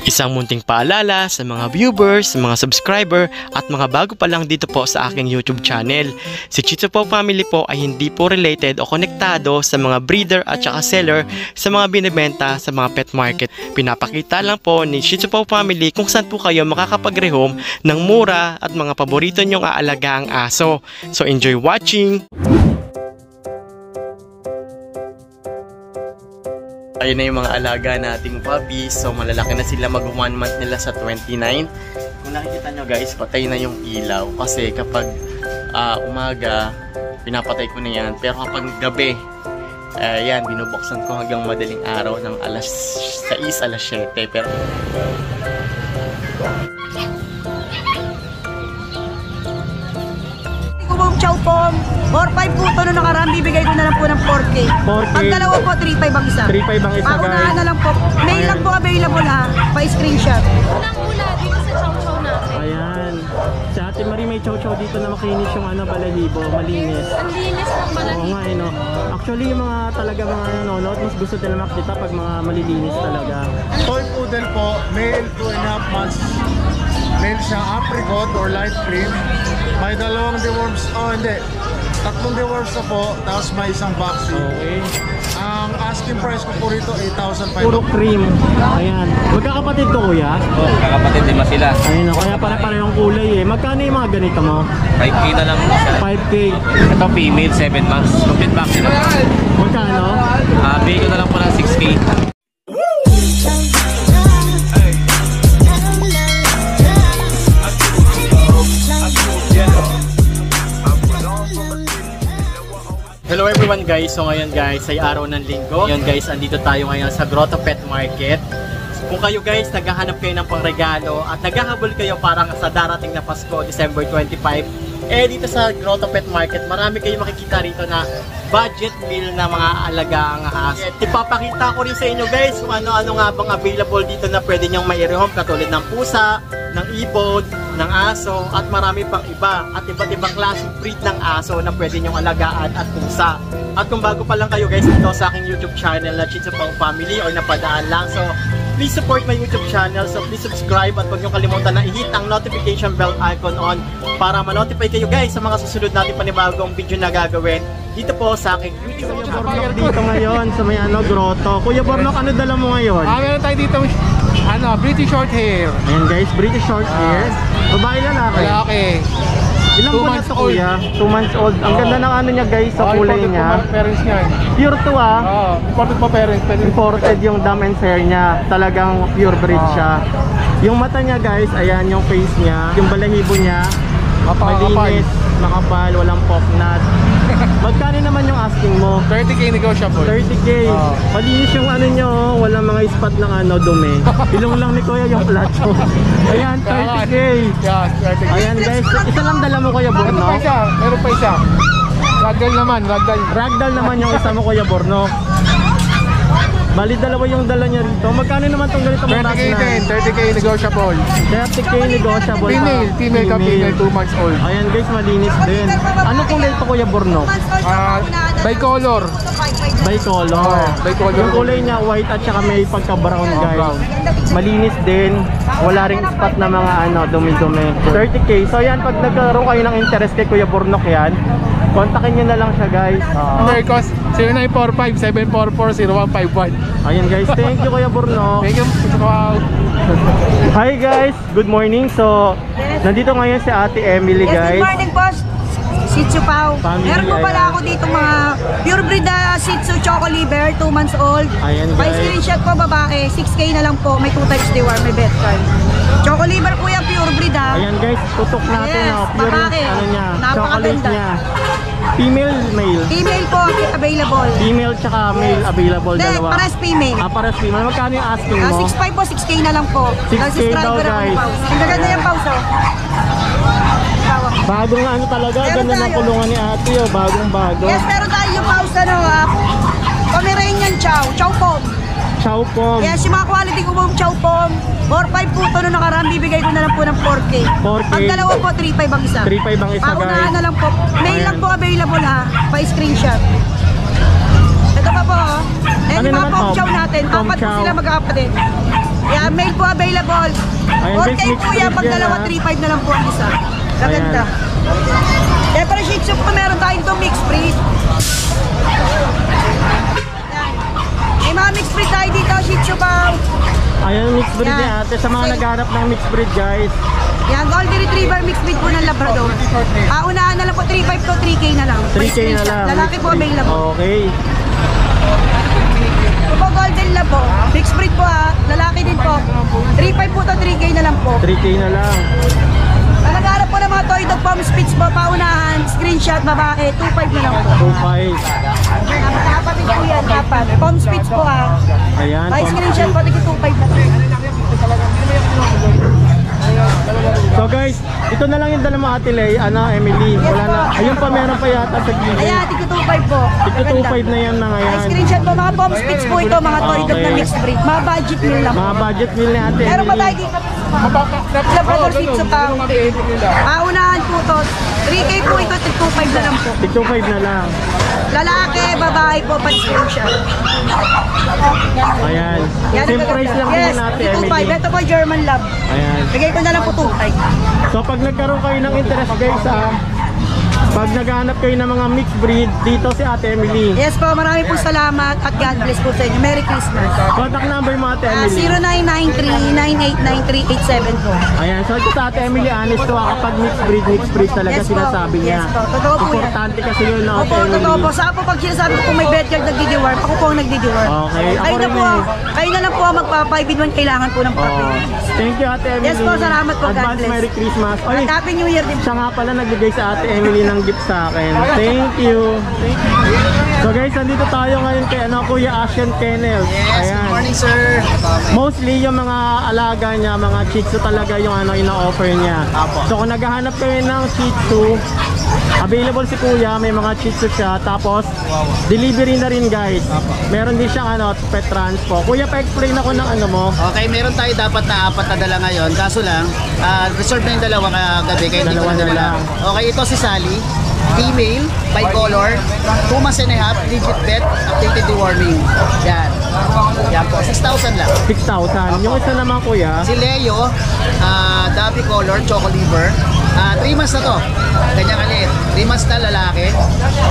Isang munting paalala sa mga viewers, mga subscriber at mga bago pa lang dito po sa aking YouTube channel. Si Shih Tzu Paw Family po ay hindi po related o konektado sa mga breeder at saka seller sa mga binibenta sa mga pet market. Pinapakita lang po ni Shih Tzu Paw Family kung saan po kayo makakapag-rehome ng mura at mga paborito nyong aalagaang aso. So enjoy watching! Ayun na yung mga alaga nating puppies. So malalaki na sila, mag 1 month nila sa 29. Kung nakikita nyo guys, patay na yung ilaw. Kasi kapag umaga, pinapatay ko na yan. Pero kapag gabi, yan, binubuksan ko hanggang madaling araw ng alas 6, alas 7. Pero Chow Pom, 4-5 po ito nung nakaraan, bibigay ko na lang po ng 4K. 4K. Pag dalawa po, 3-5 ang isa. 3.5 ang isa, Paunahan na lang po. Mail lang po available ha, pa-screenshot. Unang mula dito sa chow chow natin. ayan. Si Ate Marie may chow-chow dito na makinis yung balahibo, malinis. Ang linis ng balahibo. Oo nga, no. Actually, yung mga talaga mga nanonood, mas gusto nila makita pag mga malilinis talaga. Toy poodle po, male 2.5 months. Male siya, apricot or light cream. May dalawang deworms, tatlong deworms na po, tapos may isang vaccine. Okay. Ang asking price ko po rito, 8,500. Puro cream. Ayan. Magkakapatid to, kuya? Oo, kakapatid din sila. Ayun, kaya pare-parehong kulay eh. Magkano yung mga ganito mo? 5K na lang siya. 5K. Ito female, 7 months. Complete vaccine na. Magkano? Bigay ko na lang po ng 6K. Hello everyone guys, so ngayon guys ay araw ng linggo. Ngayon guys, andito tayo ngayon sa Grotto Pet Market. Kung kayo guys naghahanap kayo ng pangregalo at naghahabol kayo parang sa darating na Pasko, December 25, dito sa Grotto Pet Market, marami kayong makikita rito na budget meal na mga alagang aso. Ipapakita ko rin sa inyo guys kung ano-ano nga bang available dito na pwede nyong mai-rehome, katulad ng pusa, ng ibon, ng aso, at marami pang iba. At iba't ibang klaseng breed ng aso na pwede nyong alagaan at pusa. At kung bago pa lang kayo guys dito sa aking YouTube channel na Shih Tzu Paw Family or napadaan lang, so please support my YouTube channel. So please subscribe at huwag nyo kalimutan na i-hit ang notification bell icon on para ma-notify kayo guys sa mga susunod natin panibagong video na gagawin dito po sa aking YouTube channel. Bornok dito ngayon sa may grotto. Kuya Bornok, ano dala mo ngayon? Meron tayo dito, British short hair. Ayan guys, British short hair. Babae lalaki. Lalaki. Ilang buwan na to kuya? 2 months old. Ang ganda ng ano niya guys, sa kulay niya. Parents niya. Pure to Imported pa parents. Imported yung dam and hair niya. Talagang pure breed siya. Yung mata niya guys, ayan yung face niya. Yung balahibo niya, malinis, makapal, walang poknat. Magkano naman yung asking mo? 30K negotiable. 30K. Malinis yung ano nyo, walang mga spot ng dumi. Ilong lang ni kuya yung plato. Ayan, 30K. Yeah, 30K. Ayan guys, isa lang dala mo kuya Borno. Meron pa isa. Ragdoll naman, ragdoll. Ragdoll naman yung isa mo kuya Borno. Bali dalawa yung dala niya rito. Magkano naman tong ganito mong 30K din, 30K negotiable. 30K negotiable. Female ka, female 2 months old. Ayan guys, malinis din. Ano kulay ito kuya Borno? Bicolor. Bicolor. Bicolor. Yung kulay niya white at saka may pagka-brown guys. Brown. Malinis din. Wala ring spot na mga dumi-dumi. 30K. So yan, pag nagkaroon kayo ng interest kay Kuya Bornok yan, kontakin nyo na lang siya guys. Cost 0945-744-0151. Ayan guys, thank you Kuya Bornok. Thank you. Hi guys, good morning. So, nandito ngayon si Ate Emily guys. Yes, good morning po, Shih Tzu Paw. Family, Meron po pala ako dito mga pure breed na Shih Tzu Choco Liver, 2 months old. Ayan May guys. screenshot po babae, 6K na lang po, may 2 types deworm, may bed card. Choco Liver po yung pure breed ha. Ayan guys, tutok natin Yes, pure babae. ano niya, chocolate Napakaganda. niya. Female, male. Female po available. Female tsaka male available dalawa. Pares female. Pares female. Magkano yung asking mo? 6.5 po, 6K na lang po. 6K daw, guys. Ang gaganda yung pause oh. Bagong talaga, Meron ganda ng tayo. kulungan ni ate bagong bago. Yes, meron tayo yung pause Pomeranian Chow, Chow Pom. Chow Pom. Yes, yung mga quality ko pong Chow Pom. 4-5 po ito nung nakaraan, bibigay ko na lang po ng 4K. 4K. Ang dalawa po, 3.5 ang isa. 3.5 ang isa Paunahan guys. na lang po. Mail Ayan. lang po available ha, pa-screenshot. Ito pa po oh. Ayan Ano yung mga naman Pom to? Chow natin, Pom apat po Chow. sila magkakapatid. Yan, Mail po available. Ayan, 4K guys, po yan. Pag mixed dalawa, breed 3.5 na lang po ang isa. Gaganda. Kaya para Shih Tzu po, meron tayong itong mixed breed. Yan. May mga mixed breed tayo dito, Shih Tzu pa. Ayan, mixed breed Yan. ni ate. Sa mga naghahanap ng mixed breed, guys. Yan, Golden Retriever mixed breed po ng Labrador. Unahan na lang po, 3.5 to 3K na lang. 3K na lang. Lalaki po available. Okay. Ito po Golden Lab po. Mixed breed po lalaki din po. 3.5 po to 3K na lang po. 3K na lang. Nag-aarap po ng mga toy dog palm spits po, paunahan, screenshot, babae, 2.5 na lang po. 2.5. Kapatid po yan, apat. Palm spits po Ayan. By screenshot po, tigil 2.5 na lang. So guys, ito na lang yung dala mo Ate Lay, Emily. Wala na. Ayun pa, meron pa yata sa gilid. Ayan, tigil 2.5 po. Ito 2.5 na yan na By ngayon. screenshot po, mga palm spits po ito, mga toy dog na mixed breed. Mga budget meal lang po. Mga budget meal ni Ate Meron pa tayo Emily. dito. Labrador Shih Tzu pa. Unahan po to. 3K po ito, 2.5 na lang po. 2.5 na lang. Lalaki, babae po, pan-screenshot. Ayan. Yan Same ang price lang yes, din Ate 2.5. Emily. Ito po German Lab. Ayan. Bigay ko na lang po 2.5. So pag nagkaroon kayo ng interest guys pag naghahanap kayo ng mga mixed breed, dito si Ate Emily. Yes po, marami po salamat at God bless po sa inyo. Merry Christmas. Contact number mo Ate Emily. 0993-989387 po. Ayan, so ito sa Ate Emily, honest to kapag mixed breed talaga Yes po. sinasabi niya. Yes po, totoo po yan. Importante kasi yun na Ate Opo, Emily. totoo po. Saan po pag sinasabi ko kung may backyard nagdi-deworm, ako po ang nagdi-deworm. Okay, ako Kayo na rin po, eh. kayo na lang po ang magpa-5 in 1 kailangan po ng Oh, papel. thank you Ate Emily. Yes po, salamat po, God Advance bless. Merry Christmas. Oy, At Happy New Year din po. siya nga pala nagbigay sa Ate Emily ng gift sa akin. Thank you. So guys, nandito tayo ngayon kay Kuya Asian Kennels. Ayan. Good morning, sir. Mostly yung mga alaga niya, mga Shih Tzu talaga yung ina-offer niya. Apo. So kung naghahanap kayo ng Shih Tzu, available si Kuya, may mga Shih Tzu siya. Tapos delivery na rin guys. Meron din siyang pet transpo. Kuya, pa-explain ako ng mo. Okay, meron tayo dapat na 4 na dala ngayon. Kaso lang, reserve na yung dalawa kagabi. Kaya hindi ko Dalawa na na dala. lang. Okay, ito si Sally. Female, bicolor, 2 months and a half, legit pet, updated deworming. Yan. Yan po, 6,000 lang. 6,000. Yung isa naman Kuya, Si Leo, Dabi color, choco liver. 3 months na to. Ganyan kalit. 3 months na lalaki.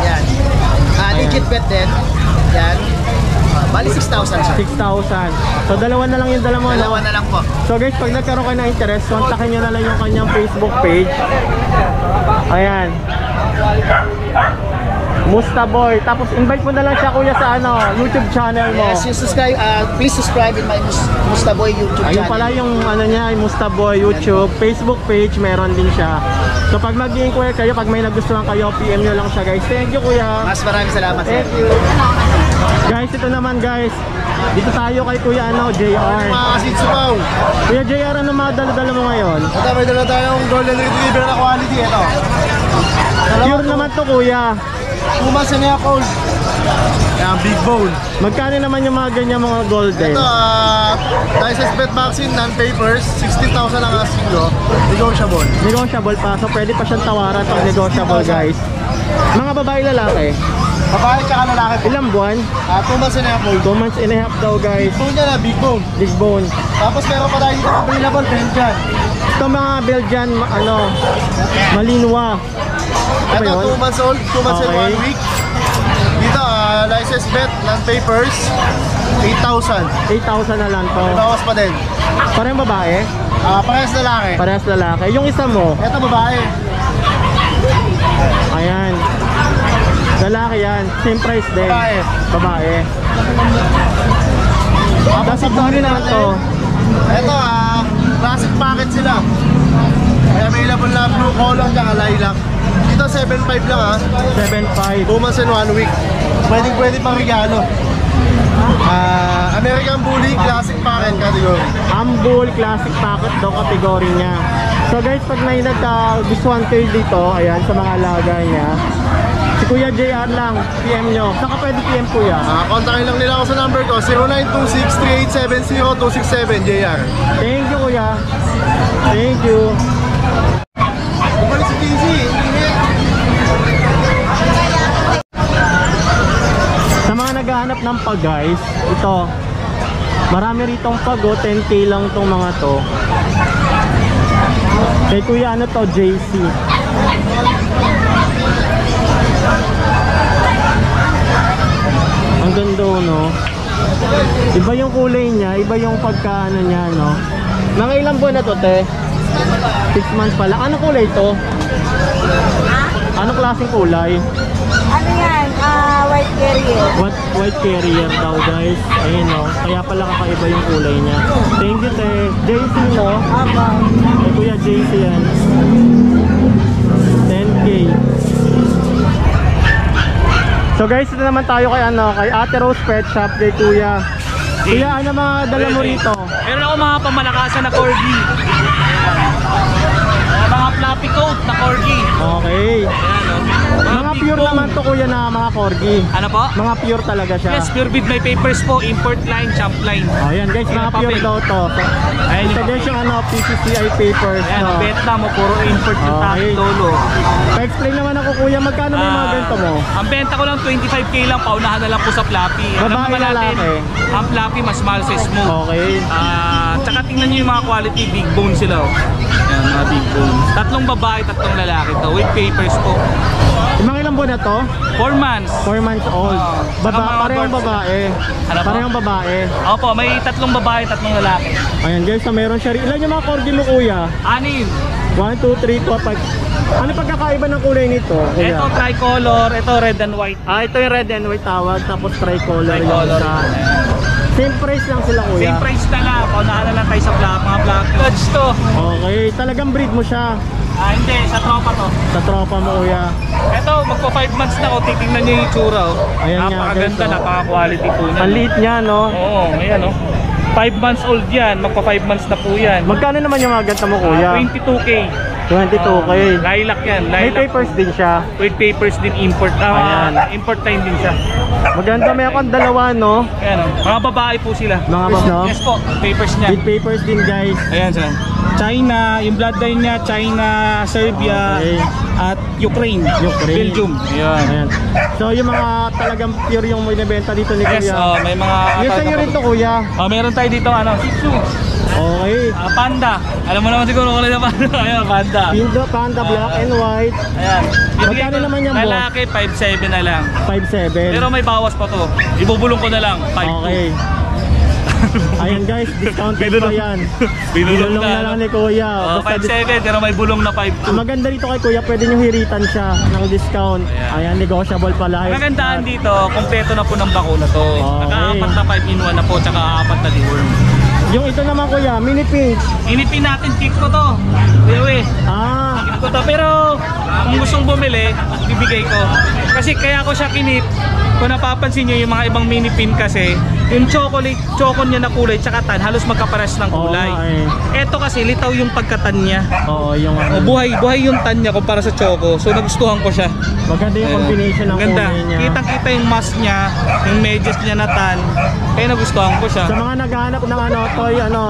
Yan. Legit pet din. Yan. Bali 6,000 sir. 6,000. So dalawa na lang yung dala mo. Dalawa na lang po. So guys, pag nagkaroon kayo ng interest, kontakin nyo na lang yung kanyang Facebook page. Ayan. Mustaboy. Tapos invite mo na lang siya Kuya sa YouTube channel mo. Yes, you subscribe, please subscribe in my Mustaboy YouTube Ayun channel. pala yung niya, yung Mustaboy YouTube, Facebook page, meron din siya. So pag mag-inquire kayo, pag may nagustuhan kayo, PM nyo lang siya guys. Thank you Kuya. Mas maraming salamat sir. Thank you. Guys, ito naman guys. Dito tayo kay Kuya JR. Mga kasitsupaw. Kuya JR, ano mga dala-dala mo ngayon? Ito, may dala tayong Golden Retriever na quality. Ito. Pure naman to Kuya. 2 months and a half old. Yan, big bone. Magkano naman yung mga ganyan mga golden? Ito, license pet vaccine, non-papers, 16,000 ang asking ko. Negotiable. Negotiable pa, so pwede pa siyang tawaran pag negotiable guys. Mga babae lalaki, Babae tsaka lalaki po. ilang buwan? 2 months and a half old. 2 months and a half daw guys. Ito niya na, big bone. Big bone. Tapos meron pa tayo dito available, Belgian. Ito mga Belgian, Malinois. Ano ba Ito, yun? 2 months old, 2 months and Okay. 1 week. Dito, license vet, non-papers, 8,000. 8,000 na lang to. May bawas pa din. Parang babae, Parehas lalaki. parehas lalaki. Yung isa mo, Ito, babae. ayan. Lalaki yan, same price din. Babae. Babae. Tapos Kasi sa ano buli naman natin, to? ito, classic packet sila. May available na blue color tsaka lilac. Dito, 7,500 lang 7.5. 2 months and 1 week. Pwede pang regalo. American Bully, classic packet category. Humble Classic Packet daw kategory niya. So guys, pag may nagka-gustuhan kayo dito, ayan, sa mga alaga niya, si Kuya JR lang, PM nyo. Saan ka pwede PM Kuya? Kontakin lang nila ako sa number ko, 0926-3870-267, JR. Thank you Kuya. Thank you. Bumalik si TC. Sa mga naghahanap ng pag guys, ito. Marami ritong pago, 10k lang tong mga to. Kay kuya ano to, JC. Ang ganda no. Iba yung kulay niya, iba yung pagkaano niya no. Mga ilang buwan na to te? 6 months pa lang. Anong kulay to? Anong klaseng kulay? Ano yan? White carrier. White carrier daw guys. Ayun no. Kaya pala kakaiba yung kulay niya. Thank you te. JC no? Aba. Ay kuya JC yan. 10k. So guys, ito naman tayo kay ano, kay Ate Rose Pet Shop, kay kuya. Kuya, ano mga dala mo rito? Meron ako mga pamalakasan na corgi. Mga fluffy coat na corgi. Okay. Ayan, Mga big pure bone. naman to kuya na mga corgi. Ano po? Mga pure talaga siya. Yes, pure breed. May papers po. Import line, champ line. Oh, yan guys, mga pure papel. daw to. Ayan Ito yung guys yung ano, PCCI papers. Ayan, No? Vietnam mo. Puro import yung Okay. tatay lolo. Pa-explain naman ako kuya, magkano may mga ganito mo? Ang benta ko lang 25k lang. Paunahan na lang po sa fluffy. Alam Babae, naman natin, lalaki? ang fluffy mas mahal sa smooth. Okay. Tsaka tingnan nyo yung mga quality, big bone sila oh. Ayan, mga big bone. 3 babae, 3 lalaki to. With papers po. Yung mga ilang buwan na to? 4 months. 4 months old. Saka mga Parehong dwarfs babae. Ano po? Parehong babae. Opo, may 3 babae, 3 lalaki. Ayan guys, so meron siya. Ilan yung mga corgi mo kuya? 6. 1, 2, 3, 4, 5. Ano pagkakaiba ng kulay nito kuya? Ito tricolor, ito red and white. Ito yung red and white tawag, tapos tricolor yung Tricolor. isa. Same price lang sila kuya? Same price na lang. Paunahan na lang tayo sa mga black codes to. Okay, talagang breed mo siya Hindi, sa tropa to. sa tropa mo kuya. Ito, magpo 5 months na ako. Titingnan nyo yung itsura. Oh. Ayan nga, Napakaganda, guys, oh. napaka-quality po niya. Ang liit niya no? Oo, ayan oh. 5 months old yan. Magpa 5 months na po yan. Magkano naman yung mga ganta mo kuya? 22k. 22k. Lilac yan. May Lilac. papers din siya. With papers din import. Ayan. Import time din siya. Maganda, may akong dalawa no? Ayan oh. Mga babae po sila. Mga no? Yes po, papers niya. With papers din guys. Ayan siya. China, yung bloodline niya, China, Serbia, Okay. at Ukraine. Ukraine. Belgium. Ayan. Ayan. So yung mga talagang pure yung binibenta dito ni Yes, kuya. may mga... Yung sa'yo rin to kuya. Meron tayo dito ano, Shih Tzu. Okay. Panda. Alam mo naman siguro kung ano na panda. Ayan, panda. Pinto, panda, black and white. Ayan. Magkano naman yan, boss? Lalaki, 5'7 na lang. 5'7. Pero may bawas pa to. Ibubulong ko na lang, 5'2. Okay. Ayan guys, discounted pa yan. Binulong na lang ni kuya. Basta 5'7 pero may bulong na 5'2. ang maganda dito kay kuya, pwede nyo hiritan siya ng discount. Ayan. Ayan, negotiable pala. Ang kagandaan dito, kompleto na po ng bakuna to. Okay. Naka-4 na 5-in-1 na po, tsaka 4 na deworm. Yung ito naman kuya, mini pink. Inipin natin, keep ko to. Kuya, keep ko to. Pero kung gustong bumili, bibigay ko. Kasi kaya ko siya kinip. Kung napapansin nyo yung mga ibang mini pin kasi, yung chocolate, choco niya na kulay tsaka tan, halos magkapares ng kulay. Ito kasi litaw yung pagkatan niya. Oo, yung ano. Buhay yung tan niya kumpara sa choco. So nagustuhan ko siya. Maganda yung combination ng Ganda. kulay niya. Kitang-kita yung mask niya, yung medyas niya na tan. Kaya nagustuhan ko siya. Sa mga naghahanap ng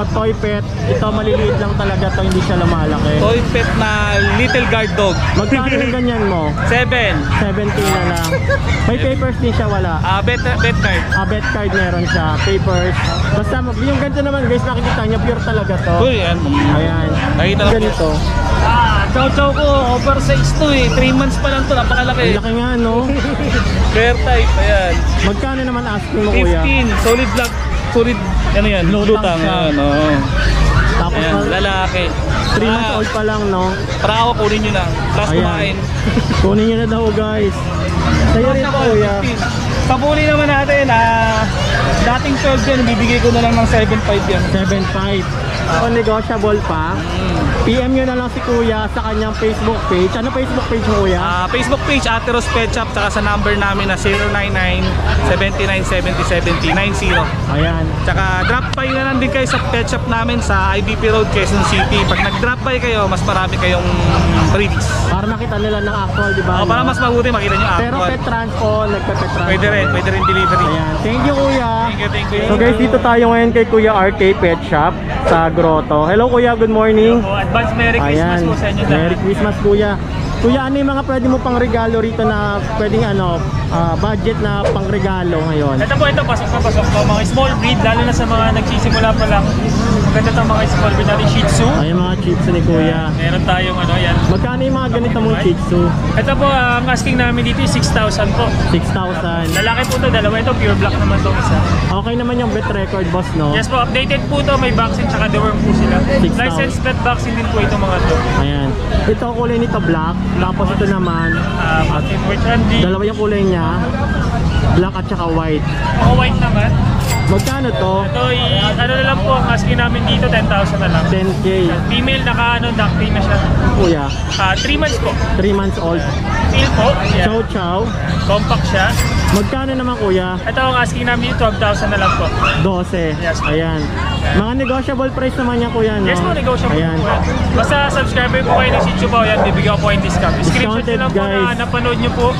toy pet, ito maliliit lang talaga to, hindi siya lumalaki. Toy pet na little guard dog. Magkano yung ganyan mo? 7. 17 na lang. May papers din siya, wala. Bet card. Bet card meron siya, papers. Basta yung ganito naman guys, nakikita niya pure talaga to. Uy, yan. Ayan. Nakita lang. Ganito. Chow ko, oversize to eh. 3 months pa lang to, napakalaki. Ang laki nga no. Fair type, ayan. Magkano naman asking mo kuya? 15, solid black, solid, ano yan, lutang. siya. Ayan, oo. Tapos Ayan, lalaki. 3 months old pa lang no. Para ako, kunin nyo na. Plus Ayan. kumain. Kunin niyo na daw guys. Sa'yo rin to kuya. Pabuli naman natin, dating 12 yan, bibigay ko na lang ng 7.5 yan. 7.5. Ako negotiable pa. PM nyo na lang si kuya sa kanyang Facebook page. Ano Facebook page mo kuya? Facebook page, Ate Rose Pet Shop, saka sa number namin na 099-7970-7090. Ayan. Tsaka drop by na lang din kayo sa pet shop namin sa IBP Road, Quezon City. Pag nag-drop by kayo, mas marami kayong freebies. Para makita nila ng actual, di ba? Para mas mabuti makita nyo Pero actual. pet transpo, nagpe-pet transpo. Pwede rin delivery. Ayan. Thank you kuya. Thank you. So guys, dito tayo ngayon kay Kuya RK Pet Shop sa Grotto. Hello kuya, good morning. Advance Merry Christmas Ayan. po sa inyo lahat. Merry Christmas kuya. Kuya, ano yung mga pwede mo pang regalo rito na pwedeng budget na pang regalo ngayon? Ito pasok na pasok po. Mga small breed, lalo na sa mga nagsisimula pa lang. Maganda itong mga small breed natin, Shih Tzu. Ay, yung mga Shih Tzu ni Kuya. Meron tayong yan. Magkano yung mga ganito mong Shih Tzu? Ito po, ang asking namin dito is 6,000 po. 6,000. Lalaki po to, dalawa ito, pure black naman to isa. Okay naman yung vet record, boss, no? Yes po, updated po to, may vaccine tsaka deworm po sila. 6,000. Licensed vet vaccine din po ito mga to. Ayan. Ito kulay nito black, tapos ito naman Which Andy, dalawa yung kulay niya, black at saka white. mga white naman. Magkano to? Ito, ano na lang po, ang asking namin dito, 10,000 na lang. 10K. Female, ducktail na siya. Kuya, 3 months po. 3 months old. Male po. Yeah. Chow chow. Compact siya. Magkano naman kuya? Ito ang asking namin dito, 12,000 na lang po. 12. Yes. Ayan. Mga negotiable price naman yan kuya, no? Yes po, negotiable Ayan. po yan. Basta subscriber po kayo ng Shih Tzu Pao, yan, bibigyan ko po yung discount. Screenshot nyo lang po guys. na napanood nyo po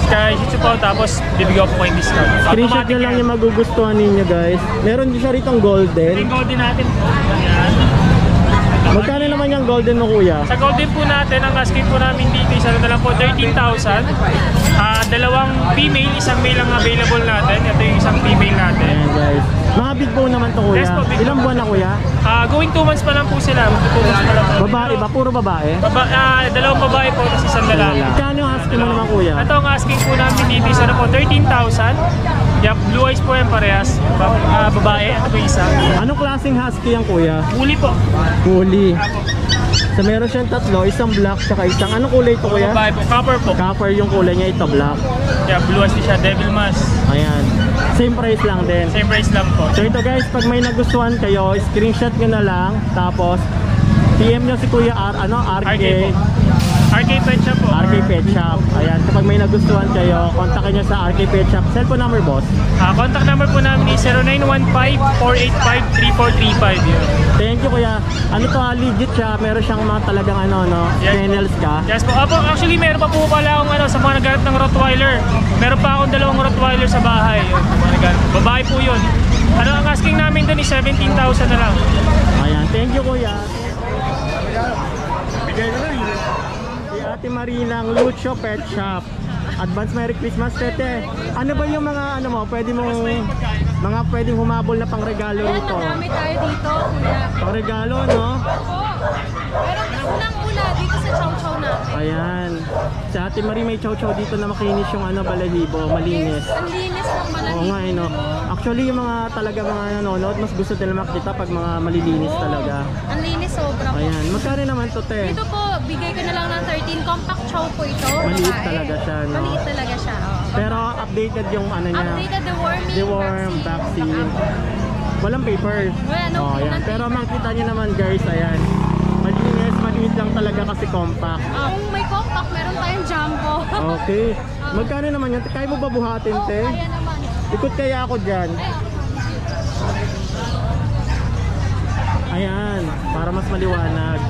kay Shih Tzu Pao, tapos bibigyan ko po yung discount. Screenshot nyo lang yung magugustuhan ninyo guys. Meron din siya ritong golden. Yung golden natin po. Ayan. Magkano naman yung golden mo kuya? Sa golden po natin, ang asking po namin dito, isa na lang po, 13,000. Dalawang female, isang male ang available natin. Ito yung isang female natin. Ayan guys. Mga big bone naman to kuya. Yes po, big Ilang bone. buwan na kuya? Going 2 months pa lang po sila. 2 months pa lang po. Babae ba? Puro babae? Dalawang babae po, tapos isang lalaki. Magkano yung asking mo naman kuya? Ito ang asking po namin dito, isa na po, 13,000. Yup, blue eyes po yan parehas. Babae, ito po isa. Anong klaseng husky yan kuya? Huli po. Huli. So meron siyang tatlo, isang black tsaka isang anong kulay ito kuya? Babae po, copper po. Copper yung kulay niya, ito black. Yeah, blue eyes din siya, devil mask. Ayan. Same price lang din. Same price lang po. So ito guys, pag may nagustuhan kayo, screenshot nyo na lang. Tapos PM nyo si Kuya RK po. RK Pet Shop po. RK Pet Shop. Ayan, kapag may nagustuhan kayo, kontakin nyo sa RK Pet Shop. Cellphone number boss. Contact number po namin is 0915-485-3435 yun. Thank you Kuya. Ano to legit siya, meron siyang mga talagang Yes. kennels ka. Yes po. Actually, meron pa po pala akong sa mga naghanap ng Rottweiler. Meron pa akong 2 Rottweiler sa bahay. Yun, mga naghanap. Babae po yun. Ang asking namin dun is 17,000 na lang. Ayan, thank you Kuya. Bigay na lang. Si Ate Marinang Lucho Pet Shop. Advance Merry Christmas, Tete. Ano ba yung mga mga pwedeng humabol na pangregalo Ayan, nito? marami tayo dito, kuya. Pangregalo, no? Opo. Pero unang-una dito sa chow-chow natin. Ayan. Si Ate Marie may chow-chow dito na makinis yung balahibo, malinis. Yes, ang linis ng balahibo. Oo nga, no? Actually, yung mga mga nanonood, mas gusto nila makita pag mga malilinis Oo. talaga. Ang linis sobra po. Ayan. Magkano naman to, te? Dito po, bigay ko na lang ng 13. Compact chow po ito. Maliit babae. talaga siya, no? Maliit talaga siya. Oo. Pero updated yung niya. Updated the worming Deworm vaccine. Walang papers. Wala, no, Oh, ayan. walang Pero papers. makita niyo naman guys, ayan. Maliit lang talaga kasi compact. Kung may compact, meron tayong jumbo. Okay. Magkano naman yan? Kaya mo ba buhatin, Oo, te? kaya naman. Ikot kaya ako dyan. Ayan. Para mas maliwanag.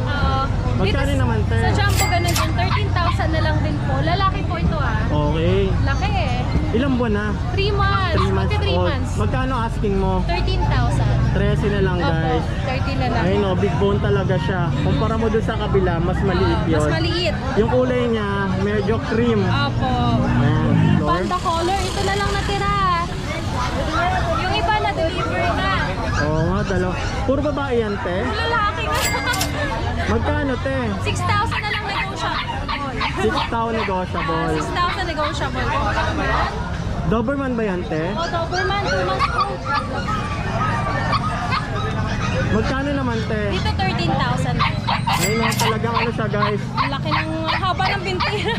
Magkano Dito naman, te? Sa jumbo ganun din, 13,000 na lang din po. Lalaki po ito Okay. Laki eh. Ilang buwan na? 3 months. 3 months Magti 3 old. months. Magkano asking mo? 13,000. 13 na lang Opo, guys. 13 na lang. Ayun o, big bone talaga siya. Kumpara mo dun sa kabila, mas maliit Mas yun. maliit. Yung kulay niya, medyo cream. Opo. Ayan, floor. Panda color, ito na lang natira. Yung iba na deliver na. Oo nga, dalawa. Puro babae yan, te. Lalaki nga. Magkano, te? 6,000 na lang negotiable. 6,000 negotiable. 6,000 negotiable po. Doberman ba yan, te? O, Doberman, 2 months old. Magkano naman, te? Dito 13,000. Ayun o, talagang siya, guys. Ang laki ng haba ng binti.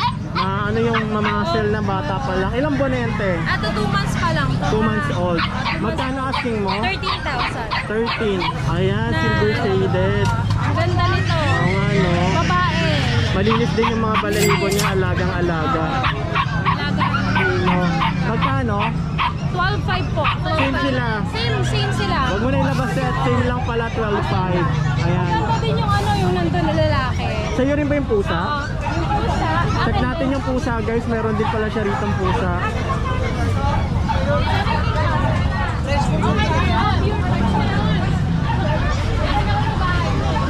Yung mamasel na bata pa lang. Ilang buwan na yan, te? Ato 2 months pa lang. 2 months old. Magkano asking mo? 13,000. 13. Ayan, silver shaded. Ang ganda nito. Oo nga, no? Babae. Malinis din yung mga balahibo niya, alagang-alaga. Alaga. Sino? Magkano? 12,500 po. Same sila. Same sila. Huwag mo na ilabas set, same lang pala, 12.5. Ayan. Ganda din yung yung nandun na lalaki. Sa'yo rin ba yung pusa? Yung pusa. Check natin yung pusa guys, meron din pala siya rito pusa.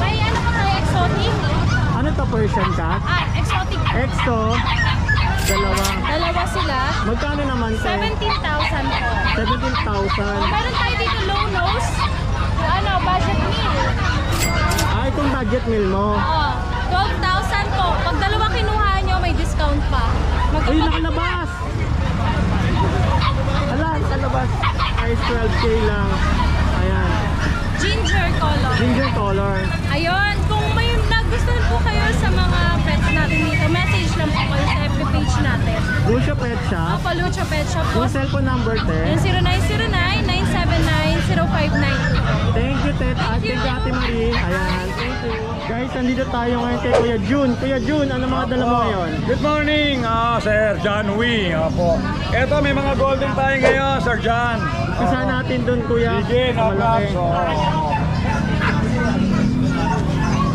May ano pa tayo, exotic? Ano to, Persian cat? Exotic Exo, dalawa. Dalawa sila. Magkano naman to? 17,000 po. 17,000. Meron tayo dito low nose. Budget meal. Ah, itong budget meal mo. Oo. 12,000 po. Pag dalawa kinuha nyo, may discount pa. Ay, nakalabas! Hala, nakalabas. Ay, 12K lang. Ayan. Ginger color. Ginger color. Ayun, kung may nagustuhan po kayo sa mga pets natin dito, message lang po kayo sa FB page natin. Lucio Pet Shop. Palucho Pet Shop po. Yung cellphone number, Yung te. 0909-979-0592. Thank you, Ted. At thank you, Ate Marie. Ayan, thank you. Guys, nandito tayo ngayon kay Kuya June. Kuya June, ano mga dala mo ngayon? Good morning, Sir John Wee. Opo. Eto, may mga golden tayo ngayon, Sir John. Isa natin dun, Kuya. Sige, no Malaki. problem.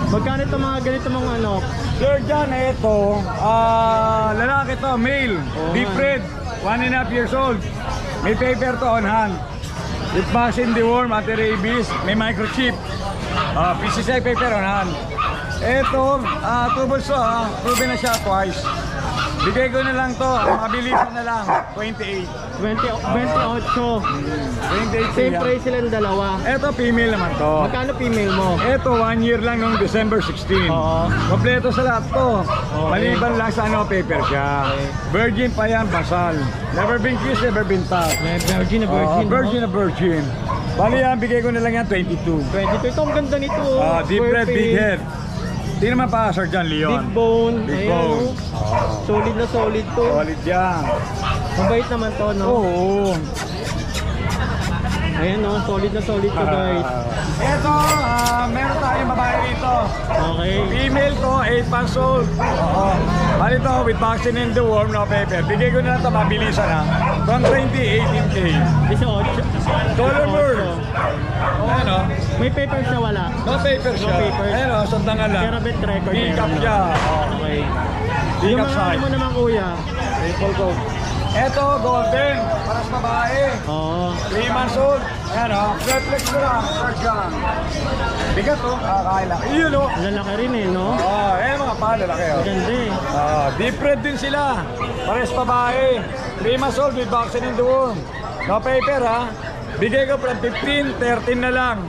Magkano ito mga ganito mong ano? Sir John, eto, lalaki to, male, Oo deep nga. red, 1.5 years old. May paper to on hand. With vaccine deworm, anti-rabies, may microchip. PCCI paper on hand. Eto, tubos to, proven na siya twice. Bigay ko na lang to, mabilisan na lang, 28. 28. 28 Same siya. price silang dalawa. Eto, female naman to. Magkano female mo? Eto, 1 year lang noong December 16. Oo. Kompleto sa lahat to. Okay. Maliban lang sa paper siya. Okay. Virgin pa yan, basal. Never been kissed, never been touched. Virgin na virgin. Oo, virgin na virgin. Bali yan, bigay ko na lang yan, 22. 22. Ito, ang ganda nito. Deep red, Square big face, head. Di naman pa, Sir John Big Leon. bone. Big Ayan, bone. oh. Solid na solid to. Solid yan. Mabait naman to, no? Oo. Ayan, no? Solid na solid to, guys. Eto, meron tayong babae dito. Okay. Female to, 8 months old. Oo. Bali to, with vaccine and deworm, no paper. Bigay ko na lang to, mabilisan ha. From 20, 18K. 18. Dollar bird. Ayan o. May paper siya, wala. No paper siya. No paper. Ayan o, sundangan lang. Pero bet record. Pick up meron, no? siya. Okay. Pick Yung up mga ano side. mo naman, kuya. Triple gold. Eto, golden. Para sa babae. Oo. 3 months old. Ayan o. Reflex ko lang. First gun. Bigat o. Kakain lang. Iyon o. Lalaki rin eh, no? Ayan mga palalaki o. Ganda eh. Deep red din sila. Pares babae. 3 months old with vaccine in the womb. No paper ha. Bigay ko from 15, 13 na lang.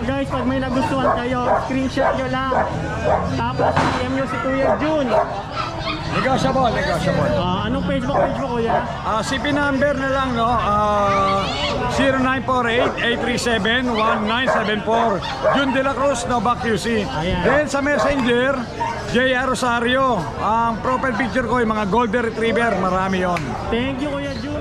Guys, pag may nagustuhan kayo, screenshot nyo lang. Tapos PM nyo si Kuya June. Negotiable, negotiable. Anong Facebook page mo, kuya? CP number na lang, no? 0948-837-1974. June De La Cruz, Novak QC. Ayan. Then sa Messenger, J.R. Rosario. Ang profile picture ko, yung mga Golden Retriever, marami yon. Thank you, Kuya June.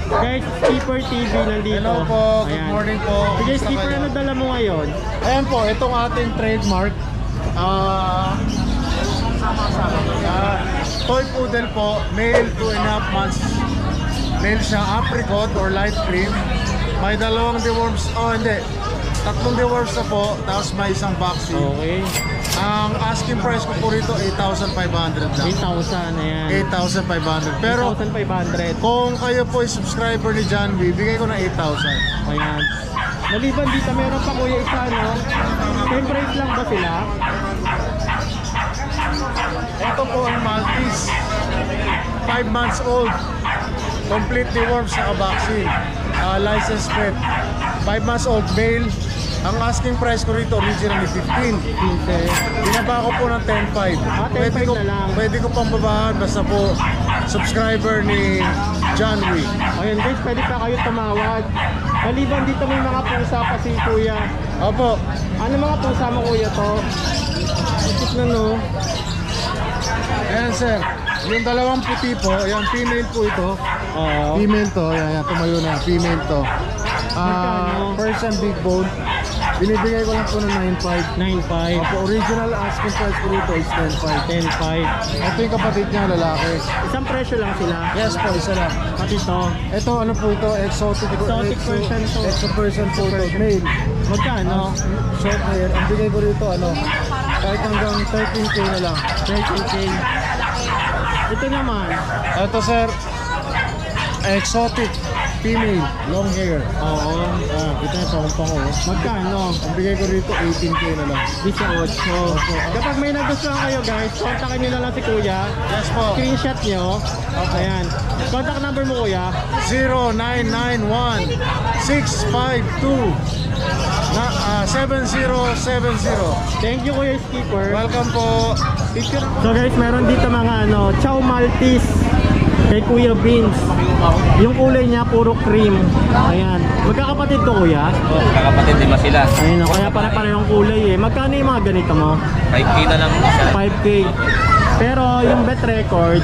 Guys, Skipper TV nandito. Hello po, good Ayan. morning po. Sige, Kumusta Skipper, kayo? ano dala mo ngayon? Ayan po, itong ating trademark. Toy poodle po, male 2.5 months. Male siya, apricot or light cream. May dalawang deworms, tatlong deworms na po, tapos may isang vaccine. Okay. Ang asking price ko po rito, 8,500 lang. 8,000, ayan. 8,500. Pero 8,500. kung kayo po ay subscriber ni John B, bigay ko na 8,000. Ayan. Maliban dito, meron pa kuya isa, no? Same price lang ba sila? Ito po ang Maltese. 5 months old. Complete deworms sa vaccine. License pet. 5 months old, male. Ang asking price ko rito, originally 15. 15. Binaba ko po ng 10.5. 10.5 na lang. Pwede ko pang babahan basta po subscriber ni John Wee. Ayan guys, pwede pa kayo tumawad. Maliban dito may mga pusa pa si kuya. Opo. Ano mga pusa mo kuya to? Isip na no? Ayan sir. Yung dalawang puti po, ayan female po ito. Oo. Female to, ayan, tumayo na, female to. Magkano? Persian big bone. Binibigay ko lang po ng 9.5. 9.5. Opo, original asking price ko dito is 10.5. 10.5. Ito yung kapatid niya, lalaki. Isang presyo lang sila. Yes po, isa lang. Pati to. Ito, ano po ito? Exotic. Exotic Persian to. Exo Persian po ito, male. Magkano? Short hair. Ang bigay ko rito, kahit hanggang 13K na lang. 13K. Ito naman. Ito sir, exotic. female, long hair. Oo. Kita niyo pangong-pango. Magkano? Ang bigay ko rito, 18K na lang. 18. Kapag may nagustuhan kayo guys, kontakin nyo na lang si Kuya. Yes po. Screenshot nyo. Ayan. Contact number mo Kuya. 0991-652-7070. Thank you Kuya Skipper. Welcome po. So guys, meron dito mga Chow Maltese kay Kuya Vince. Yung kulay niya puro cream. Ayan. Magkakapatid to Kuya? Kakapatid, lima sila. Ayun, kaya pare-parehong kulay eh. Magkano yung mga ganito mo? 5K na lang isa. 5K. Pero yung bet record,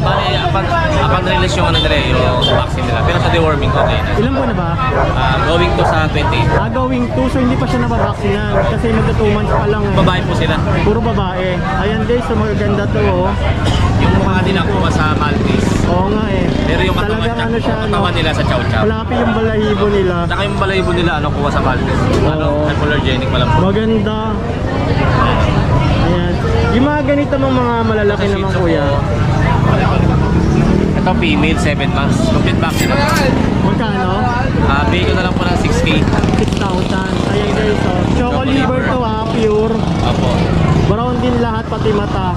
Bali, upon release yung ano nila, yung vaccine nila. Pero sa deworming, okay na. ilan po na ba? Going to sa 28. Going to, so hindi pa siya nababaksinan. Kasi magka 2 months pa lang eh. Babae po sila. Puro babae. Ayan guys, so magaganda to oh. Yung mukha nila kuha sa Maltese. Oo nga eh. Pero yung talagang siya, katawan nila sa Chow Chow. Malapi yung balahibo nila. Saka yung balahibo nila, kuha sa Maltese. Hypoallergenic pala po. Maganda. Ayan. Yung mga ganito mga malalaki naman Kuya. Ito female, 7 months. Complete vaccine na po. Magkano? Bigay ko na lang po ng 6K. 6,000. Ayan guys, oh. Choco liver to pure. Opo. Brown din lahat, pati mata.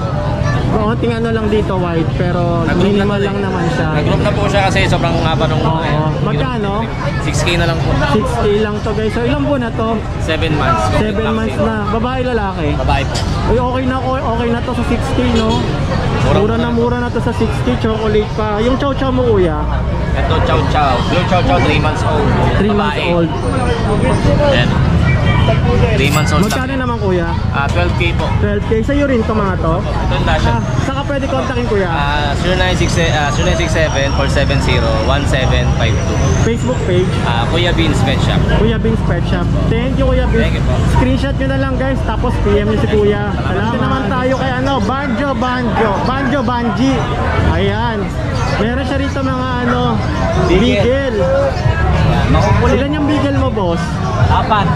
Konting lang dito white, pero minimal lang naman siya. Nag-group na po siya kasi sobrang haba nung Magkano? 6K na lang po. 6K lang to guys. So ilang buwan na to? 7 months. 7 months na. Babae, lalaki? Babae po. Uy, okay na to sa 6K, no? Mura na to sa 6K. Chocolate pa. Yung chow chow mo Kuya? Ito Chow Chow. Blue Chow Chow, 3 months old. 3 months old. Then, 3 months old. Magkano naman Kuya? 12K po. 12K. Sa'yo rin to mga to? Ito yung Dasha. Saka pwede kontakin Kuya? 0967-4752. Facebook page? Kuya Beans Pet Shop. Kuya Beans Pet Shop. Thank you Kuya Beans. Thank you po. Screenshot nyo na lang guys, tapos PM nyo si Kuya. Salamat naman tayo kay Banji. Ayan. Meron siya rito mga Beagle. Ilan yung Beagle mo boss? 4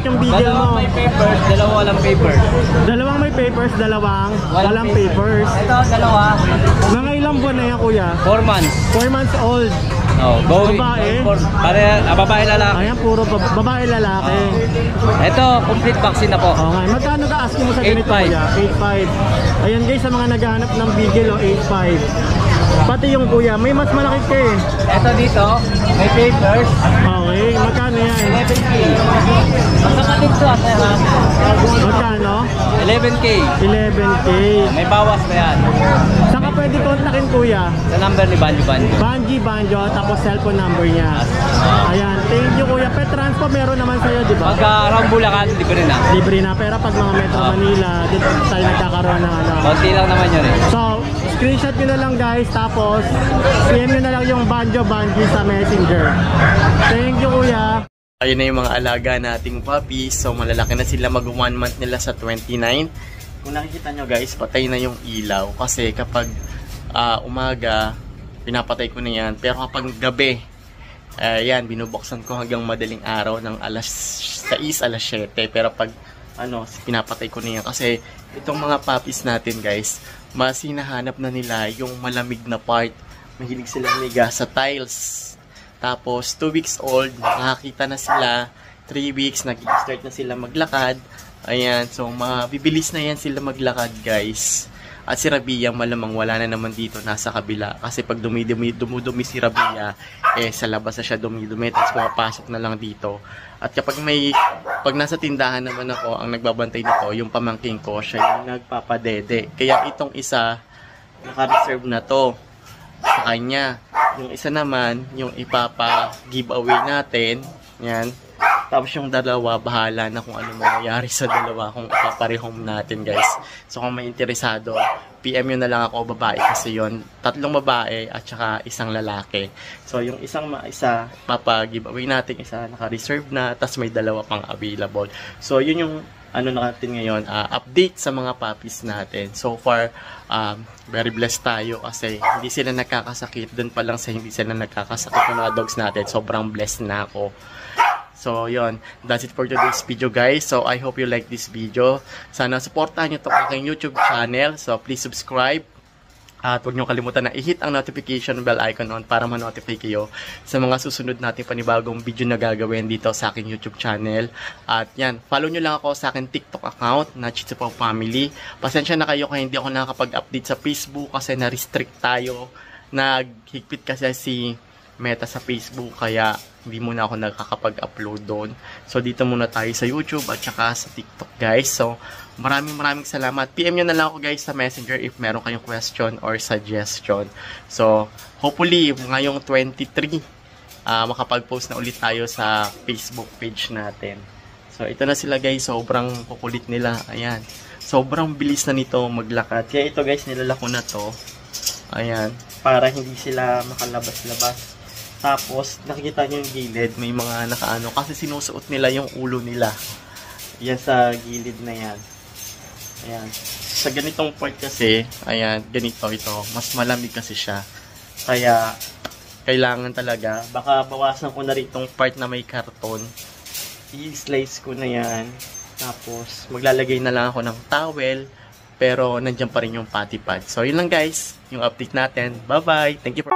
yung Beagle mo. May papers, dalawa walang papers. Dalawang may papers, dalawang walang papers. Ito, dalawa. Mga ilang buwan na yan Kuya? 4 months. 4 months old. Oh, Babae? Babae lalaki. Ayan, puro babae lalaki. Ito, complete vaccine na po. Okay, magkano ka-asking mo sa ganito 8.5. Kuya? 8.5. Ayan guys, sa mga naghahanap ng Beagle, 8.5. Pati yung Kuya, may mas malaki ka eh. Ito dito, may papers. Okay, magkano yan? 11K. Magkakatid to ate ha? Magkano? 11K. 11K. May bawas na yan. Saka pwede kontakin Kuya. Sa number ni Banjo, tapos cellphone number niya. Ayan, thank you Kuya. Pet transpo meron naman sa'yo, di ba? Pag around Bulacan, libre na. Libre na, pero pag mga Metro Manila, dito tayo nagkakaroon ng Konti lang naman yun eh. So, screenshot nyo na lang guys, tapos PM nyo na lang yung Banji sa Messenger. Thank you Kuya. Ayun na yung mga alaga nating puppies. So, malalaki na sila, mag 1 month nila sa 29. Kung nakikita nyo guys, patay na yung ilaw. Kasi kapag umaga, pinapatay ko na yan. Pero kapag gabi, yan, binubuksan ko hanggang madaling araw ng alas 6, alas 7. Pero pag pinapatay ko na yan. Kasi itong mga puppies natin guys, mas hinahanap na nila yung malamig na part. Mahilig silang miga sa tiles. Tapos 2 weeks old, nakakita na sila. 3 weeks, nag-start na sila maglakad. Ayan, so mabibilis na yan sila maglakad guys. At si Rabia malamang wala na naman dito, nasa kabila. Kasi pag dumudumi si Rabia, sa labas na siya dumidumi, tapos pumapasok na lang dito. At pag nasa tindahan naman ako, ang nagbabantay nito, yung pamangking ko, siya yung nagpapadede. Kaya itong isa, naka-reserve na to sa kanya. Yung isa naman, yung ipapa-giveaway natin, yan. Tapos yung dalawa, bahala na kung ano mangyayari sa dalawa kung ipaparehome natin guys. So kung may interesado, PM yun na lang ako, babae kasi yun. 3 babae at saka 1 lalaki. So yung isa papa-giveaway natin, isa naka-reserve na, tapos may 2 pang available. So yun yung natin ngayon, update sa mga puppies natin. So far, very blessed tayo kasi hindi sila nakakasakit. Doon pa lang sa hindi sila nakakasakit ng mga dogs natin, sobrang blessed na ako. So, yun. That's it for today's video, guys. So, I hope you like this video. Sana supportahan nyo itong aking YouTube channel. So, please subscribe. At huwag niyo kalimutan na i-hit ang notification bell icon on para ma-notify kayo sa mga susunod nating panibagong video na gagawin dito sa aking YouTube channel. At yan, follow niyo lang ako sa aking TikTok account na Chitsu Pao Family. Pasensya na kayo kung hindi ako nakakapag-update sa Facebook kasi na-restrict tayo. Naghigpit kasi si Meta sa Facebook kaya hindi muna ako nakakapag-upload doon. So dito muna tayo sa YouTube at saka sa TikTok guys. So maraming salamat. PM nyo na lang ako guys sa Messenger if meron kayong question or suggestion. So hopefully ngayong 23 makapag-post na ulit tayo sa Facebook page natin. So ito na sila guys, sobrang kukulit nila. Ayan. Sobrang bilis na nito maglakad. Kaya ito guys, nilalako na to. Ayan, para hindi sila makalabas-labas. Tapos, nakikita nyo yung gilid, may mga nakaano, kasi sinusuot nila yung ulo nila. Yan sa gilid na yan. Ayan. Sa ganitong part kasi, ayan, ganito ito, mas malamig kasi siya. Kaya, kailangan talaga, baka bawasan ko na rin itong part na may karton. I-slice ko na yan. Tapos, maglalagay na lang ako ng towel. Pero, nandiyan pa rin yung patty pad. So, yun lang guys, yung update natin. Bye-bye! Thank you for